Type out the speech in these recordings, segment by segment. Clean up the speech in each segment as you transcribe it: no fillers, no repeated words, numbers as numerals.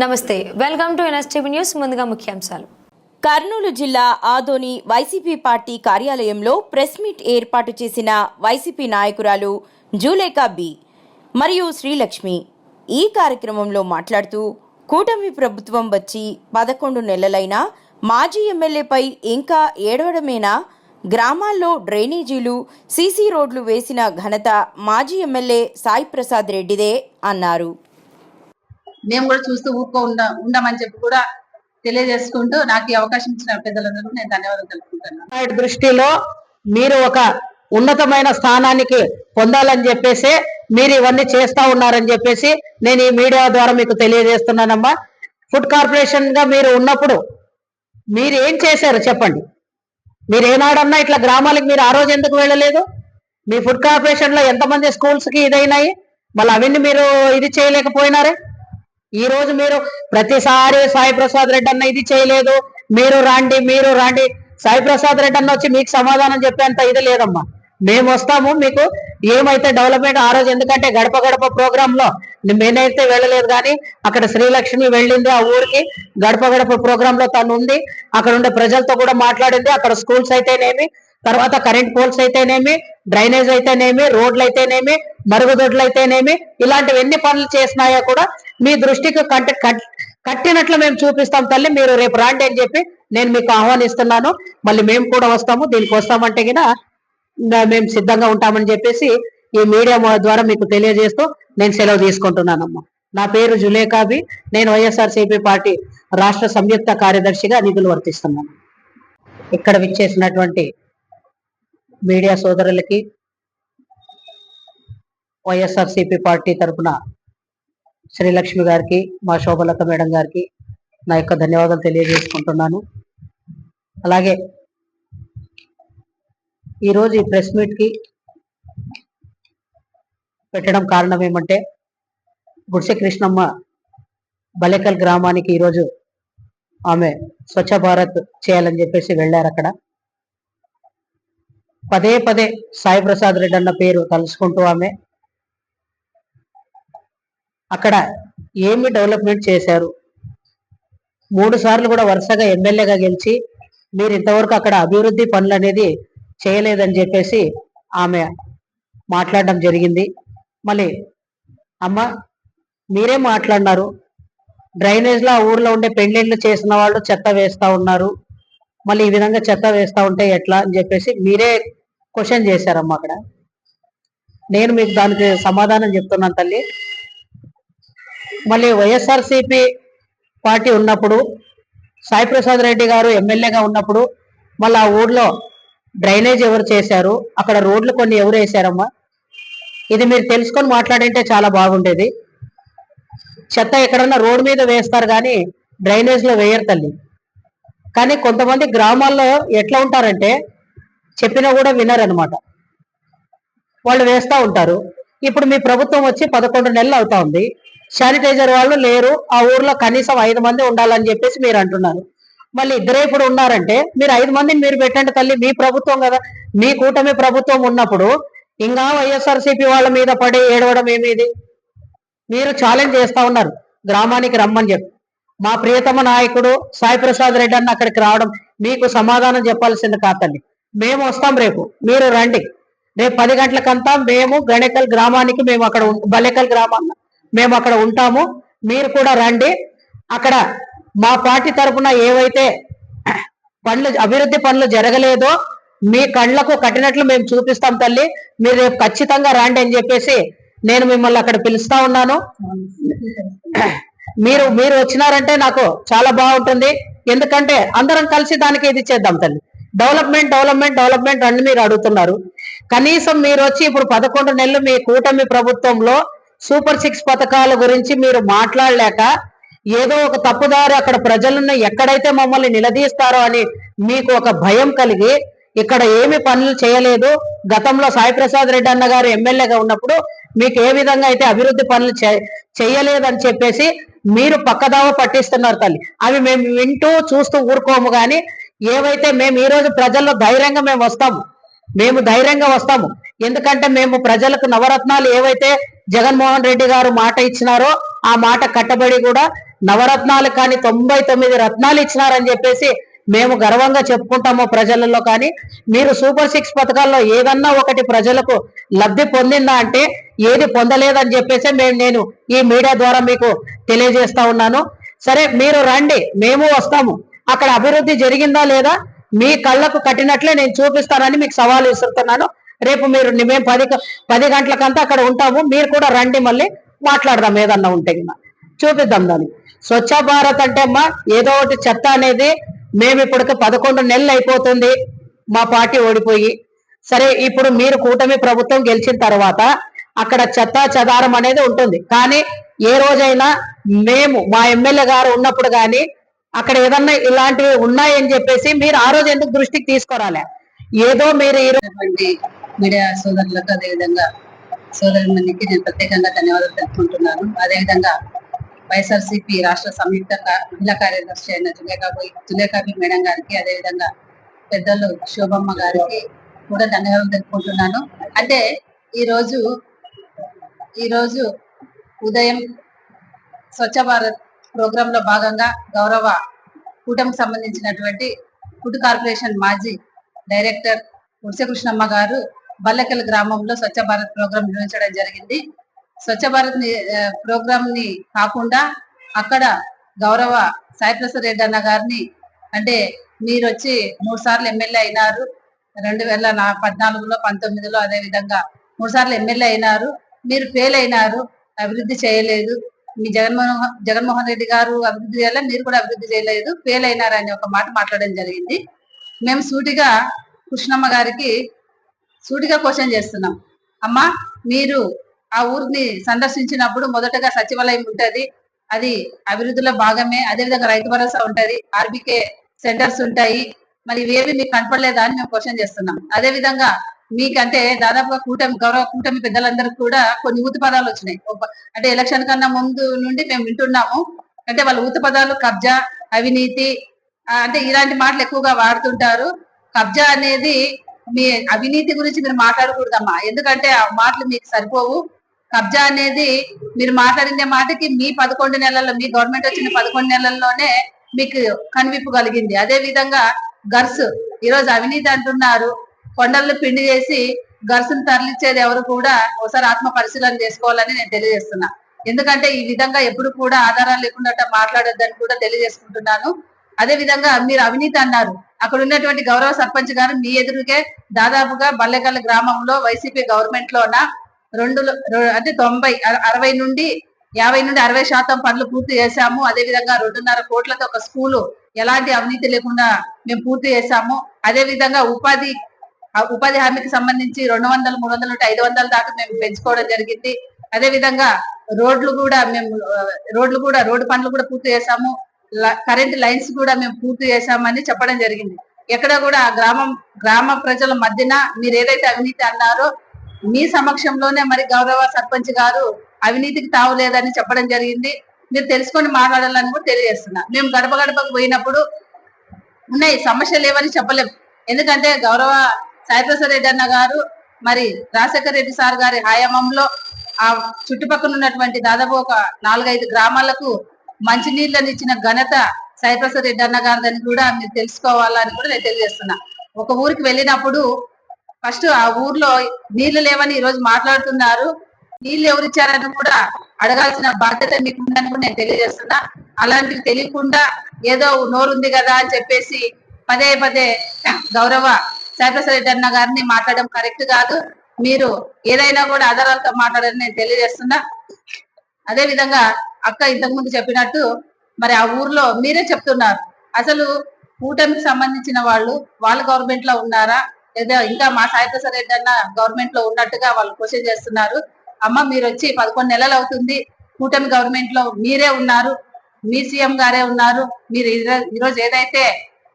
నమస్తే, welcome to NSTV news. ముందుగా ముఖ్యాంశాలు. కర్నూలు జిల్లా ఆదోని వైసీపీ పార్టీ కార్యాలయంలో ప్రెస్ మీట్ ఏర్పాటు చేసిన వైసీపీ నాయకురాలు జులేఖా బి మరియు శ్రీలక్ష్మి ఈ కార్యక్రమంలో మాట్లాడుతూ కూటమి ప్రభుత్వం వచ్చి 11 నెలలైనా మాజీ ఎమ్మెల్యేపై ఇంకా ఏడవడమేనా? గ్రామాల్లో డ్రైనేజీలు, సీసీ రోడ్లు వేసిన ఘనత మాజీ ఎమ్మెల్యే సాయి ప్రసాద్ రెడ్డిదే అన్నారు. మేము కూడా చూస్తూ ఉండమని చెప్పి కూడా తెలియజేసుకుంటూ నాకు ఈ అవకాశం ఇచ్చిన పెద్దలందరూ నేను ధన్యవాదాలు తెలుపుకుంటున్నాను. దృష్టిలో మీరు ఒక ఉన్నతమైన స్థానానికి పొందాలని చెప్పేసి మీరు ఇవన్నీ చేస్తా ఉన్నారని చెప్పేసి నేను ఈ మీడియా ద్వారా మీకు తెలియజేస్తున్నానమ్మా. ఫుడ్ కార్పొరేషన్ గా మీరు ఉన్నప్పుడు మీరు ఏం చేశారు చెప్పండి. మీరు ఏనాడన్నా ఇట్లా గ్రామాలకు మీరు ఆ రోజు ఎందుకు వెళ్ళలేదు? మీ ఫుడ్ కార్పొరేషన్ లో ఎంతమంది స్కూల్స్ కి ఇదైనాయి, మళ్ళీ అవన్నీ మీరు ఇది చేయలేకపోయినారే. ఈ రోజు మీరు ప్రతిసారి సాయి ప్రసాద్ రెడ్డి అన్న ఇది చేయలేదు, మీరు రాండి సాయి ప్రసాద్ రెడ్డి అన్న వచ్చి మీకు సమాధానం చెప్పేంత ఇది లేదమ్మా. మేము వస్తాము, మీకు ఏమైతే డెవలప్మెంట్ ఆ రోజు, ఎందుకంటే గడప గడప ప్రోగ్రామ్ లో నేనైతే వెళ్ళలేదు, కానీ అక్కడ శ్రీలక్ష్మి వెళ్ళింది ఆ ఊరికి. గడప గడప ప్రోగ్రామ్ లో తను ఉంది, అక్కడ ఉండే ప్రజలతో కూడా మాట్లాడింది. అక్కడ స్కూల్స్ అయితేనేమి, తర్వాత కరెంట్ పోల్స్ అయితేనేమి, డ్రైనేజ్ అయితేనేమి, రోడ్లు అయితేనేమి, మరుగుదొడ్లు అయితేనేమి, ఇలాంటివి ఎన్ని పనులు చేసినాయో కూడా మీ దృష్టికి కట్టినట్లు మేము చూపిస్తాం తల్లి. మీరు రేపు రాండి అని చెప్పి నేను మీకు ఆహ్వానిస్తున్నాను. మళ్ళీ మేము కూడా వస్తాము, దీనికి వస్తామంటే గిన మేము సిద్ధంగా ఉంటామని చెప్పేసి ఈ మీడియా ద్వారా మీకు తెలియజేస్తూ నేను సెలవు తీసుకుంటున్నానమ్మా. నా పేరు జులేఖా బి. నేను వైఎస్ఆర్సీపీ పార్టీ రాష్ట్ర సంయుక్త కార్యదర్శిగా నిధులు వర్తిస్తున్నాను. ఇక్కడ విచ్చేసినటువంటి మీడియా సోదరులకి, వైఎస్ఆర్సీపీ పార్టీ తరఫున శ్రీలక్ష్మి గారికి, మా శోభలత మేడం గారికి నా యొక్క ధన్యవాదాలు తెలియజేసుకుంటున్నాను. అలాగే ఈరోజు ఈ ప్రెస్ మీట్కి పెట్టడం కారణం ఏమంటే, గుడిసె కృష్ణమ్మ బలేకల్ గ్రామానికి ఈరోజు ఆమె స్వచ్ఛ భారత్ చేయాలని చెప్పేసి వెళ్ళారు. అక్కడ పదే పదే సాయి ప్రసాద్ రెడ్డి అన్న పేరు తలుచుకుంటూ ఆమె అక్కడ ఏమి డెవలప్మెంట్ చేశారు, 3 సార్లు కూడా వరుసగా ఎమ్మెల్యేగా గెలిచి మీరు ఇంతవరకు అక్కడ అభివృద్ధి పనులు అనేది చేయలేదని చెప్పేసి ఆమె మాట్లాడడం జరిగింది. మళ్ళీ అమ్మ మీరే మాట్లాడినారు, డ్రైనేజ్లో ఆ ఊర్లో ఉండే పెండ్లిళ్ళు చేసిన వాళ్ళు చెత్త వేస్తా ఉన్నారు, మళ్ళీ ఈ విధంగా చెత్త వేస్తా ఉంటే ఎట్లా అని చెప్పేసి మీరే క్వశ్చన్ చేశారమ్మా. అక్కడ నేను మీకు దానికి సమాధానం చెప్తున్నాను తల్లి. మళ్ళీ వైఎస్ఆర్సీపీ పార్టీ ఉన్నప్పుడు, సాయి ప్రసాద్ రెడ్డి గారు ఎమ్మెల్యేగా ఉన్నప్పుడు మళ్ళీ ఆ ఊర్లో డ్రైనేజ్ ఎవరు చేశారు, అక్కడ రోడ్లు కొన్ని ఎవరు వేశారమ్మా, ఇది మీరు తెలుసుకొని మాట్లాడింటే చాలా బాగుండేది. చెత్త ఎక్కడన్నా రోడ్డు మీద వేస్తారు కానీ డ్రైనేజ్లో వేయరు తల్లి. కానీ కొంతమంది గ్రామాల్లో ఎట్లా ఉంటారంటే చెప్పినా కూడా వినరనమాట, వాళ్ళు వేస్తూ ఉంటారు. ఇప్పుడు మీ ప్రభుత్వం వచ్చి 11 నెలలు అవుతా ఉంది, శానిటైజర్ వాళ్ళు లేరు ఆ ఊర్లో, కనీసం 5 మంది ఉండాలని చెప్పేసి మీరు అంటున్నారు. మళ్ళీ ఇద్దరే ఇప్పుడు ఉన్నారంటే మీరు 5 మందిని మీరు పెట్టండి తల్లి. మీ ప్రభుత్వం కదా, మీ కూటమి ప్రభుత్వం ఉన్నప్పుడు ఇంకా వైఎస్ఆర్సీపీ వాళ్ళ మీద పడి ఏడవడం ఏమీది? మీరు ఛాలెంజ్ చేస్తా ఉన్నారు గ్రామానికి రమ్మని చెప్పి. మా ప్రియతమ నాయకుడు సాయి ప్రసాద్ రెడ్డి అన్న అక్కడికి రావడం మీకు సమాధానం చెప్పాల్సింది కాదు తల్లి. మేము వస్తాం రేపు, మీరు రండి. రేపు 10 గంటలకంతా మేము గణేకల్ గ్రామానికి, మేము అక్కడ బలేకల్ గ్రామాన్ని మేము అక్కడ ఉంటాము, మీరు కూడా రండి. అక్కడ మా పార్టీ తరఫున ఏవైతే పనులు, అభివృద్ధి పనులు జరగలేదో మీ కళ్ళకు కట్టినట్లు మేము చూపిస్తాం తల్లి. మీరు రేపు ఖచ్చితంగా రండి అని చెప్పేసి నేను మిమ్మల్ని అక్కడ పిలుస్తా ఉన్నాను. మీరు వచ్చినారంటే నాకు చాలా బాగుంటుంది, ఎందుకంటే అందరం కలిసి దానికి ఇది చేద్దాం తల్లి. డెవలప్మెంట్ అని మీరు అడుగుతున్నారు. కనీసం మీరు వచ్చి ఇప్పుడు 11 నెలలు మీ కూటమి ప్రభుత్వంలో సూపర్ 6 పథకాల గురించి మీరు మాట్లాడలేక ఏదో ఒక తప్పుదారి అక్కడ ప్రజలను ఎక్కడైతే మమ్మల్ని నిలదీస్తారో అని మీకు ఒక భయం కలిగి ఇక్కడ ఏమి పనులు చేయలేదు. గతంలో సాయి ప్రసాద్ రెడ్డి అన్న గారు ఎమ్మెల్యేగా ఉన్నప్పుడు మీకు ఏ విధంగా అయితే అభివృద్ధి పనులు చేయలేదని చెప్పేసి మీరు పక్కదావ పట్టిస్తున్నారు తల్లి. అవి మేము వింటూ చూస్తూ ఊరుకోము. కానీ ఏవైతే మేము ఈ రోజు ప్రజల్లో ధైర్యంగా మేము ధైర్యంగా వస్తాము. ఎందుకంటే మేము ప్రజలకు నవరత్నాలు ఏవైతే జగన్మోహన్ రెడ్డి గారు మాట ఇచ్చినారో ఆ మాట కట్టబడి కూడా నవరత్నాలు కానీ 99 రత్నాలు ఇచ్చినారని చెప్పేసి మేము గర్వంగా చెప్పుకుంటాము ప్రజలలో. కానీ మీరు సూపర్ 6 పథకాల్లో ఏదన్నా ఒకటి ప్రజలకు లబ్ధి పొందిందా అంటే ఏది పొందలేదని చెప్పేసి నేను ఈ మీడియా ద్వారా మీకు తెలియజేస్తా ఉన్నాను. సరే, మీరు రండి, మేము వస్తాము. అక్కడ అభివృద్ధి జరిగిందా లేదా మీ కళ్ళకు కట్టినట్లే నేను చూపిస్తానని మీకు సవాల్ విసురుతున్నాను. రేపు మేము 10 గంటలకంతా అక్కడ ఉంటాము. మీరు కూడా రండి, మళ్ళీ మాట్లాడదాం. ఏదన్నా ఉంటే చూపిద్దాం దాన్ని. స్వచ్ఛ భారత్ అంటే అమ్మా ఏదో ఒకటి చెత్త అనేది మేము ఇప్పటికి 11 నెలలు అయిపోతుంది మా పార్టీ ఓడిపోయి. సరే, ఇప్పుడు మీరు కూటమి ప్రభుత్వం గెలిచిన తర్వాత అక్కడ చెత్త చెదారం అనేది ఉంటుంది. కానీ ఏ రోజైనా మేము మా ఎమ్మెల్యే గారు ఉన్నప్పుడు కానీ అక్కడ ఏదన్నా ఇలాంటివి ఉన్నాయని చెప్పేసి మీరు ఆ రోజు ఎందుకు దృష్టికి తీసుకురాలే? ఏదో మీరు మీడియా సోదరులకు అదేవిధంగా సోదరులకి నేను ప్రత్యేకంగా ధన్యవాదాలు తెలుపుకుంటున్నాను. అదేవిధంగా వైఎస్ఆర్సీపీ రాష్ట్ర సంయుక్త మహిళా కార్యదర్శి అయిన జులేఖాబి మేడం గారికి, అదేవిధంగా పెద్దలు శోభమ్మ గారికి కూడా ధన్యవాదాలు తెలుపుకుంటున్నాను. అంటే ఈరోజు ఉదయం స్వచ్ఛ భారత్ ప్రోగ్రామ్ లో భాగంగా గౌరవ కూటమికి సంబంధించినటువంటి ఫుడ్ కార్పొరేషన్ మాజీ డైరెక్టర్ కృష్ణమ్మ గారు బల్లకెల్ గ్రామంలో స్వచ్ఛ భారత్ ప్రోగ్రాం నిర్వహించడం జరిగింది. స్వచ్ఛ భారత్ ప్రోగ్రామ్ ని కాకుండా అక్కడ గౌరవ సాయిప్రసాద్ రెడ్డి అన్న గారిని, అంటే మీరు వచ్చి 3 సార్లు ఎమ్మెల్యే అయినారు, 2014లో 19లో, అదే విధంగా 3 సార్లు ఎమ్మెల్యే అయినారు, మీరు ఫెయిల్ అయినారు, అభివృద్ధి చేయలేదు, మీ జగన్మోహన్ రెడ్డి గారు అభివృద్ధి చేయాలి, మీరు కూడా అభివృద్ధి చేయలేదు, ఫెయిల్ అయినారు అని ఒక మాట మాట్లాడడం జరిగింది. మేము సూటిగా కృష్ణమ్మ గారికి క్వశ్చన్ చేస్తున్నాం. అమ్మా, మీరు ఆ ఊరిని సందర్శించినప్పుడు మొదటగా సచివాలయం ఉంటది, అది అభివృద్ధిలో భాగమే, అదేవిధంగా రైతు భరోసా ఉంటది, ఆర్బీకే సెంటర్స్ ఉంటాయి, మరి ఇవేవి మీకు కనపడలేదా అని మేము క్వశ్చన్ చేస్తున్నాం. అదే విధంగా మీకంటే దాదాపుగా గౌరవ కూటమి పెద్దలందరికీ కూడా కొన్ని ఊత పదాలు వచ్చినాయి. అంటే ఎలక్షన్ కన్నా ముందు నుండి మేము వింటున్నాము. అంటే వాళ్ళ ఊత పదాలు కబ్జా, అవినీతి, అంటే ఇలాంటి మాటలు ఎక్కువగా వాడుతుంటారు. కబ్జా అనేది మీ అవినీతి గురించి మీరు మాట్లాడకూడదమ్మా, ఎందుకంటే ఆ మాటలు మీకు సరిపోవు. కబ్జా అనేది మీరు మాట్లాడిన మాటకి మీ 11 నెలల్లో, మీ గవర్నమెంట్ వచ్చిన 11 నెలల్లోనే మీకు కనువిప్పు కలిగింది. అదే విధంగా గర్స్ ఈరోజు అవినీతి అంటున్నారు, కొండల్లో పిండి చేసి గర్సును తరలించేది ఎవరు కూడా ఒకసారి ఆత్మ పరిశీలన చేసుకోవాలని నేను తెలియజేస్తున్నా. ఎందుకంటే ఈ విధంగా ఎప్పుడు కూడా ఆధారాలు లేకుండా మాట్లాడొద్దని కూడా తెలియజేసుకుంటున్నాను. అదే విధంగా మీరు అవినీతి అన్నారు, అక్కడ ఉన్నటువంటి గౌరవ సర్పంచ్ గారు మీ ఎదురుగే దాదాపుగా బల్లెకల్ గ్రామంలో వైసీపీ గవర్నమెంట్ లోన 60 నుండి 60% పనులు పూర్తి చేశాము. అదే విధంగా 2.5 కోట్లతో ఒక స్కూలు ఎలాంటి అవినీతి లేకుండా మేము పూర్తి చేశాము. అదే విధంగా ఉపాధి హామీకి సంబంధించి 200, 300 నుండి 500 దాకా మేము పెంచుకోవడం జరిగింది. అదే విధంగా రోడ్డు పనులు కూడా పూర్తి చేశాము, కరెంట్ లైన్స్ కూడా మేము పూర్తి చేశామని చెప్పడం జరిగింది. ఎక్కడ కూడా గ్రామ ప్రజల మధ్యన మీరు ఏదైతే అవినీతి అన్నారో మీ సమక్షంలోనే మరి గౌరవ సర్పంచ్ గారు అవినీతికి తావులేదని చెప్పడం జరిగింది. మీరు తెలుసుకొని మాట్లాడాలని కూడా తెలియజేస్తున్నా. మేము గడప గడపకు పోయినప్పుడు ఉన్నాయి సమస్యలు లేవని చెప్పలేము, ఎందుకంటే గౌరవ సాయిప్రసాద్ రెడ్డి అన్న గారు మరి రాజశేఖర రెడ్డి సార్ గారి హయాంలో ఆ చుట్టుపక్కల ఉన్నటువంటి దాదాపు ఒక 4-5 గ్రామాలకు మంచినీళ్ళని ఇచ్చిన ఘనత సాయిప్రసాద్ రెడ్డి అన్న గారిని కూడా మీరు తెలుసుకోవాలని కూడా నేను తెలియజేస్తున్నా. ఒక ఊరికి వెళ్ళినప్పుడు ఫస్ట్ ఆ ఊర్లో నీళ్లు లేవని ఈ రోజు మాట్లాడుతున్నారు, నీళ్లు ఎవరిచ్చారని కూడా అడగాల్సిన బాధ్యత మీకు ఉందని కూడా నేను తెలియజేస్తున్నా. అలాంటివి తెలియకుండా ఏదో నోరుంది కదా అని చెప్పేసి పదే గౌరవ సాయిప్రసాద్ రెడ్డి అన్న గారిని మాట్లాడడం కరెక్ట్ కాదు. మీరు ఏదైనా కూడా ఆధారాలతో మాట్లాడాలని నేను తెలియజేస్తున్నా. అదే విధంగా అక్క ఇంతకుముందు చెప్పినట్టు మరి ఆ ఊర్లో మీరే చెప్తున్నారు, అసలు కూటమికి సంబంధించిన వాళ్ళు గవర్నమెంట్ లో ఉన్నారా లేదా ఇంకా మా సాయిప్రసాద్ రెడ్డి అన్న గవర్నమెంట్ లో ఉన్నట్టుగా వాళ్ళు క్వశ్చన్ చేస్తున్నారు. అమ్మ, మీరు వచ్చి 11 నెలలు అవుతుంది, కూటమి గవర్నమెంట్ లో మీరే ఉన్నారు, మీ సీఎం గారే ఉన్నారు. మీరు ఈరోజు ఏదైతే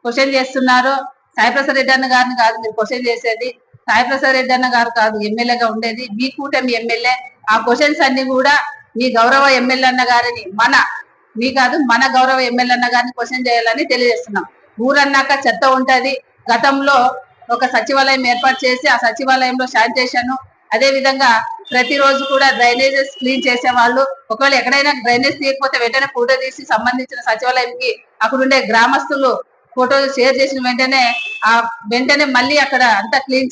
క్వశ్చన్ చేస్తున్నారో సాయిప్రసాద్ రెడ్డి అన్న గారిని కాదు మీరు క్వశ్చన్ చేసేది, సాయిప్రసాద్ రెడ్డి అన్న గారు కాదు ఎమ్మెల్యేగా ఉండేది, మీ కూటమి ఎమ్మెల్యే. ఆ క్వశ్చన్స్ అన్ని కూడా మీ గౌరవ ఎమ్మెల్యే అన్న గారిని మన గౌరవ ఎమ్మెల్యే అన్న గారిని క్వశ్చన్ చేయాలని తెలియజేస్తున్నాం. ఊరన్నాక చెత్త ఉంటది. గతంలో ఒక సచివాలయం ఏర్పాటు చేసి ఆ సచివాలయంలో శానిటేషన్, అదే విధంగా ప్రతిరోజు కూడా డ్రైనేజెస్ క్లీన్ చేసే వాళ్ళు, ఒకవేళ ఎక్కడైనా డ్రైనేజ్ తీయకపోతే వెంటనే ఫోటో తీసి సంబంధించిన సచివాలయంకి అక్కడ ఉండే గ్రామస్తులు ఫోటో షేర్ చేసిన వెంటనే మళ్ళీ అక్కడ అంతా క్లీన్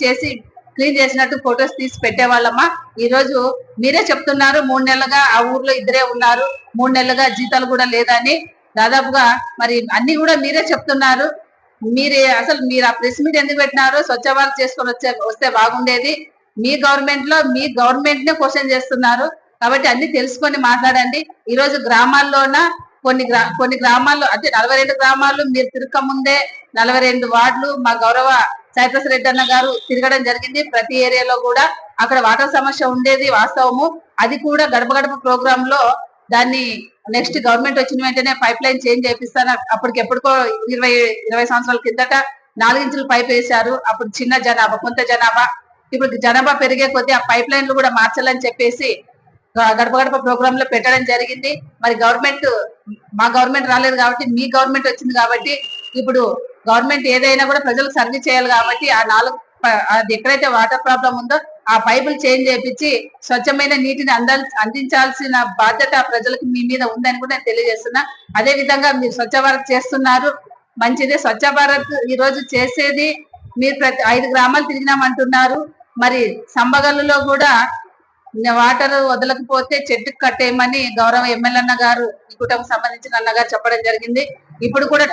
చేసినట్టు ఫొటోస్ తీసి పెట్టేవాళ్ళమ్మా. ఈ రోజు మీరే చెప్తున్నారు 3 నెలలుగా ఆ ఊర్లో ఇద్దరే ఉన్నారు, 3 నెలలుగా జీతాలు కూడా లేదని. దాదాపుగా మరి అన్ని కూడా మీరే చెప్తున్నారు. మీరు ఆ ప్రెస్ మీట్ ఎందుకు పెట్టినారో స్వచ్ఛ భారత్ చేసుకొని వస్తే బాగుండేది. మీ గవర్నమెంట్ నే క్వశ్చన్ చేస్తున్నారు కాబట్టి అన్ని తెలుసుకొని మాట్లాడండి. ఈ రోజు గ్రామాల్లోన కొన్ని గ్రామాల్లో అంటే 42 గ్రామాలు మీరు తిరగక ముందే 42 వార్డులు మా గౌరవ సైప్రస్ రెడ్డి అన్న గారు తిరగడం జరిగింది. ప్రతి ఏరియాలో కూడా అక్కడ వాటర్ సమస్య ఉండేది వాస్తవము. అది కూడా గడప గడప ప్రోగ్రామ్ లో దాన్ని నెక్స్ట్ గవర్నమెంట్ వచ్చిన వెంటనే పైప్ లైన్ చేంజ్ చేపిస్తాను. ఎప్పటికో 20 సంవత్సరాల కిందట 4 ఇంచులు పైప్ వేశారు. అప్పుడు చిన్న జనాభా, కొంత జనాభా. ఇప్పుడు జనాభా పెరిగే కొద్దీ ఆ పైప్ లైన్లు కూడా మార్చాలని చెప్పేసి గడప గడప ప్రోగ్రామ్ లో పెట్టడం జరిగింది. మరి మా గవర్నమెంట్ రాలేదు కాబట్టి మీ గవర్నమెంట్ వచ్చింది కాబట్టి ఇప్పుడు గవర్నమెంట్ ఏదైనా కూడా ప్రజలకు సర్వీస్ చేయాలి కాబట్టి అది ఎక్కడైతే వాటర్ ప్రాబ్లం ఉందో ఆ పైపులు చేంజ్ చేయించి స్వచ్ఛమైన నీటిని అందించాల్సిన బాధ్యత ప్రజలకు మీ మీద ఉందని కూడా నేను తెలియజేస్తున్నా. అదే విధంగా మీరు స్వచ్ఛ భారత్ చేస్తున్నారు, మంచిదే. స్వచ్ఛ భారత్ ఈ రోజు చేసేది మీరు ప్రతి 5 గ్రామాలు తిరిగినామంటున్నారు. మరి సంబగల్లులో కూడా వాటర్ వదలకపోతే చెట్టుకు కట్టేయమని గౌరవ ఎమ్మెల్యే అన్న గారు, ఈ కుటుంబం సంబంధించిన అన్నగారు చెప్పడం జరిగింది. ఇప్పుడు కూడా